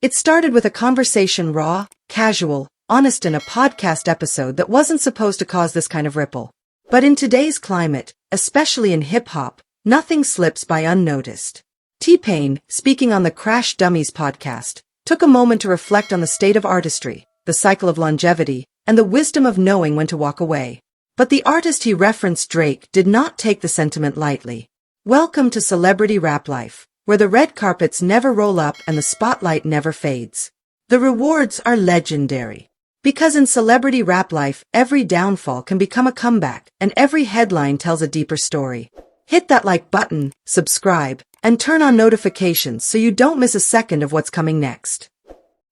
It started with a conversation raw, casual, honest in a podcast episode that wasn't supposed to cause this kind of ripple. But in today's climate, especially in hip-hop, nothing slips by unnoticed. T-Pain, speaking on the Crash Dummies podcast, took a moment to reflect on the state of artistry, the cycle of longevity, and the wisdom of knowing when to walk away. But the artist he referenced, Drake, did not take the sentiment lightly. Welcome to celebrity rap life, where the red carpets never roll up and the spotlight never fades. The rewards are legendary. Because in celebrity rap life, every downfall can become a comeback, and every headline tells a deeper story. Hit that like button, subscribe, and turn on notifications so you don't miss a second of what's coming next.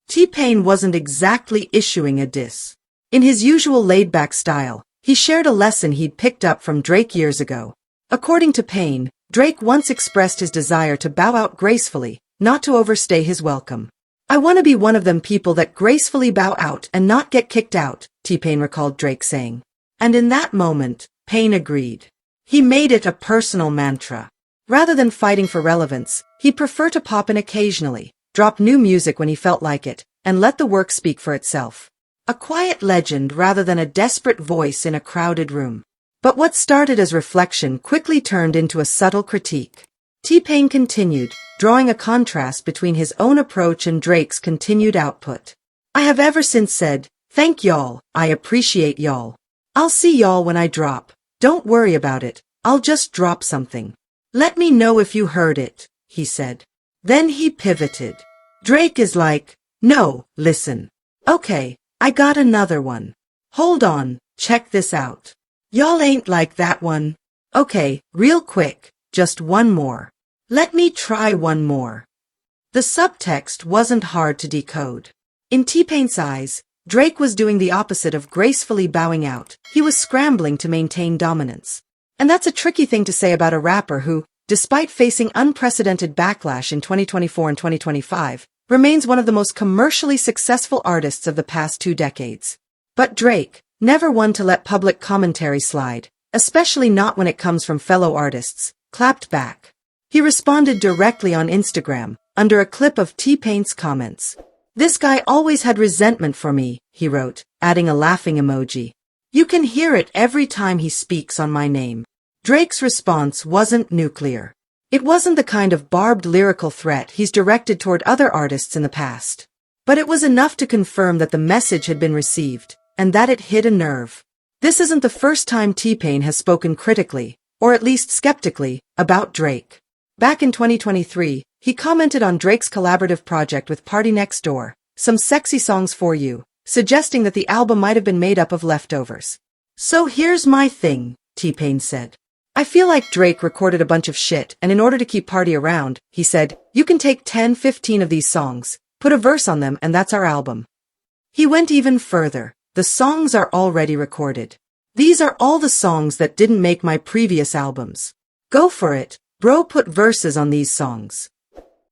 T-Pain wasn't exactly issuing a diss. In his usual laid-back style, he shared a lesson he'd picked up from Drake years ago. According to Pain, Drake once expressed his desire to bow out gracefully, not to overstay his welcome. "I want to be one of them people that gracefully bow out and not get kicked out," T-Pain recalled Drake saying. And in that moment, Pain agreed. He made it a personal mantra. Rather than fighting for relevance, he'd prefer to pop in occasionally, drop new music when he felt like it, and let the work speak for itself. A quiet legend rather than a desperate voice in a crowded room. But what started as reflection quickly turned into a subtle critique. T-Pain continued, drawing a contrast between his own approach and Drake's continued output. "I have ever since said, thank y'all, I appreciate y'all. I'll see y'all when I drop. Don't worry about it, I'll just drop something. Let me know if you heard it," he said. Then he pivoted. Drake is like, "No, listen. Okay, I got another one. Hold on, check this out. Y'all ain't like that one. Okay, real quick, just one more. Let me try one more." The subtext wasn't hard to decode. In T-Pain's eyes, Drake was doing the opposite of gracefully bowing out. He was scrambling to maintain dominance. And that's a tricky thing to say about a rapper who, despite facing unprecedented backlash in 2024 and 2025, remains one of the most commercially successful artists of the past 2 decades. But Drake, never one to let public commentary slide, especially not when it comes from fellow artists, clapped back. He responded directly on Instagram, under a clip of T-Pain's comments. "This guy always had resentment for me," he wrote, adding a laughing emoji. "You can hear it every time he speaks on my name." Drake's response wasn't nuclear. It wasn't the kind of barbed lyrical threat he's directed toward other artists in the past. But it was enough to confirm that the message had been received, and that it hit a nerve. This isn't the first time T-Pain has spoken critically, or at least skeptically, about Drake. Back in 2023, he commented on Drake's collaborative project with Party Next Door, "Some Sexy Songs for You," suggesting that the album might have been made up of leftovers. "So here's my thing," T-Pain said. "I feel like Drake recorded a bunch of shit, and in order to keep Party around, he said, you can take 10, 15 of these songs, put a verse on them, and that's our album." He went even further. "The songs are already recorded. These are all the songs that didn't make my previous albums. Go for it, bro, put verses on these songs."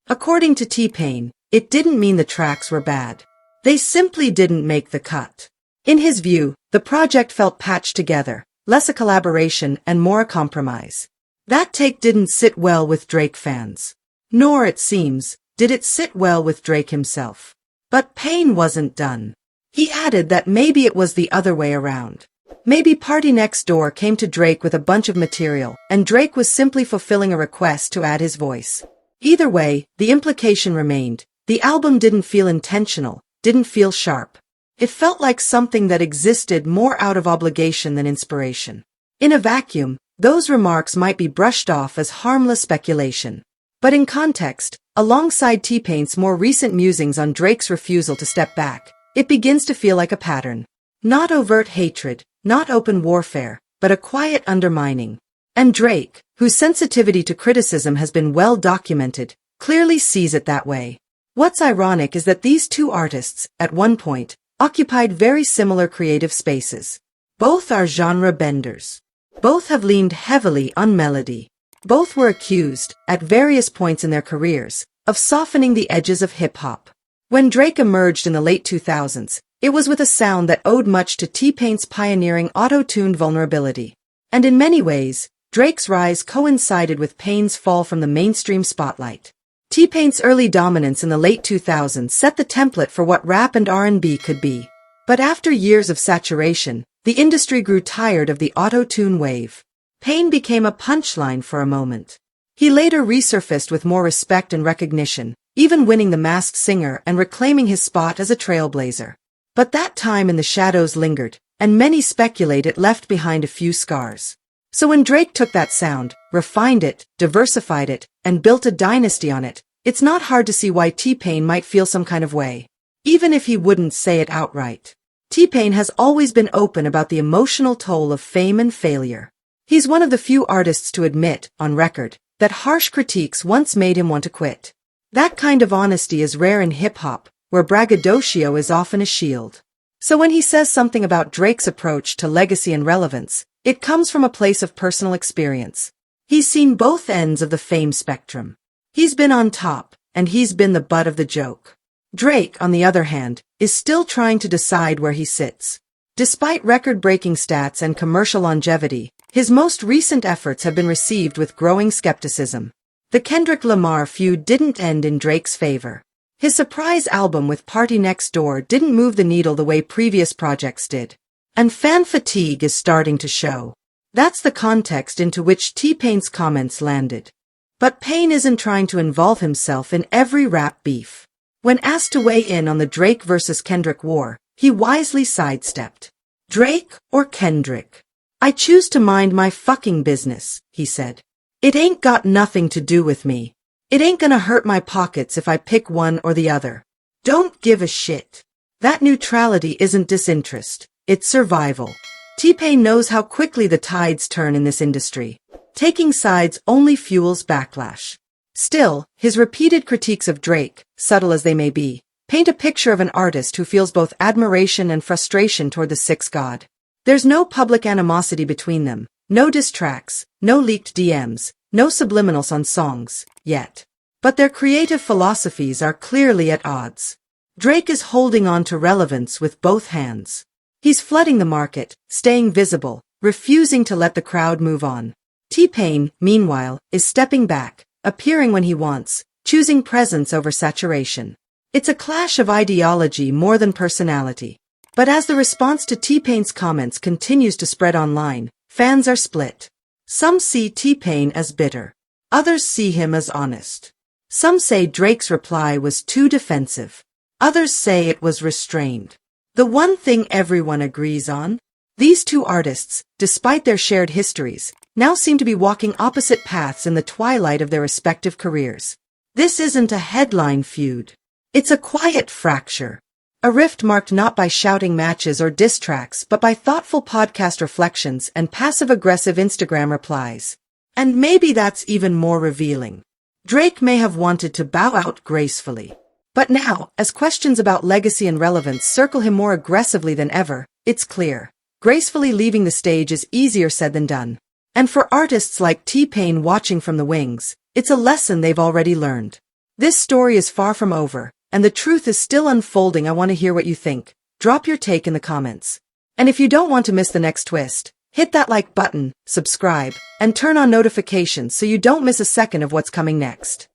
According to T-Pain, it didn't mean the tracks were bad. They simply didn't make the cut. In his view, the project felt patched together, less a collaboration and more a compromise. That take didn't sit well with Drake fans. Nor, it seems, did it sit well with Drake himself. But Pain wasn't done. He added that maybe it was the other way around. Maybe Party Next Door came to Drake with a bunch of material, and Drake was simply fulfilling a request to add his voice. Either way, the implication remained. The album didn't feel intentional, didn't feel sharp. It felt like something that existed more out of obligation than inspiration. In a vacuum, those remarks might be brushed off as harmless speculation. But in context, alongside T-Pain's more recent musings on Drake's refusal to step back, it begins to feel like a pattern. Not overt hatred, not open warfare, but a quiet undermining. And Drake, whose sensitivity to criticism has been well documented, clearly sees it that way. What's ironic is that these two artists, at one point, occupied very similar creative spaces. Both are genre benders. Both have leaned heavily on melody. Both were accused, at various points in their careers, of softening the edges of hip-hop. When Drake emerged in the late 2000s, it was with a sound that owed much to T-Pain's pioneering auto-tuned vulnerability. And in many ways, Drake's rise coincided with Pain's fall from the mainstream spotlight. T-Pain's early dominance in the late 2000s set the template for what rap and R&B could be. But after years of saturation, the industry grew tired of the auto-tune wave. Pain became a punchline for a moment. He later resurfaced with more respect and recognition, even winning The Masked Singer and reclaiming his spot as a trailblazer. But that time in the shadows lingered, and many speculate it left behind a few scars. So when Drake took that sound, refined it, diversified it, and built a dynasty on it, it's not hard to see why T-Pain might feel some kind of way. Even if he wouldn't say it outright. T-Pain has always been open about the emotional toll of fame and failure. He's one of the few artists to admit, on record, that harsh critiques once made him want to quit. That kind of honesty is rare in hip-hop, where braggadocio is often a shield. So when he says something about Drake's approach to legacy and relevance, it comes from a place of personal experience. He's seen both ends of the fame spectrum. He's been on top, and he's been the butt of the joke. Drake, on the other hand, is still trying to decide where he sits. Despite record-breaking stats and commercial longevity, his most recent efforts have been received with growing skepticism. The Kendrick Lamar feud didn't end in Drake's favor. His surprise album with Party Next Door didn't move the needle the way previous projects did. And fan fatigue is starting to show. That's the context into which T-Pain's comments landed. But Pain isn't trying to involve himself in every rap beef. When asked to weigh in on the Drake versus Kendrick war, he wisely sidestepped. Drake or Kendrick? I choose to mind my fucking business, he said. It ain't got nothing to do with me. It ain't gonna hurt my pockets if I pick one or the other. Don't give a shit. That neutrality isn't disinterest, it's survival. T-Pain knows how quickly the tides turn in this industry. Taking sides only fuels backlash. Still, his repeated critiques of Drake, subtle as they may be, paint a picture of an artist who feels both admiration and frustration toward the Sixth God. There's no public animosity between them, no diss tracks, no leaked DMs, no subliminals on songs, yet. But their creative philosophies are clearly at odds. Drake is holding on to relevance with both hands. He's flooding the market, staying visible, refusing to let the crowd move on. T-Pain, meanwhile, is stepping back, appearing when he wants, choosing presence over saturation. It's a clash of ideology more than personality. But as the response to T-Pain's comments continues to spread online, fans are split. Some see T-Pain as bitter. Others see him as honest. Some say Drake's reply was too defensive. Others say it was restrained. The one thing everyone agrees on? These two artists, despite their shared histories, now seem to be walking opposite paths in the twilight of their respective careers. This isn't a headline feud. It's a quiet fracture. A rift marked not by shouting matches or diss tracks but by thoughtful podcast reflections and passive-aggressive Instagram replies. And maybe that's even more revealing. Drake may have wanted to bow out gracefully. But now, as questions about legacy and relevance circle him more aggressively than ever, it's clear. Gracefully leaving the stage is easier said than done. And for artists like T-Pain watching from the wings, it's a lesson they've already learned. This story is far from over, and the truth is still unfolding. I want to hear what you think. Drop your take in the comments. And if you don't want to miss the next twist, hit that like button, subscribe, and turn on notifications so you don't miss a second of what's coming next.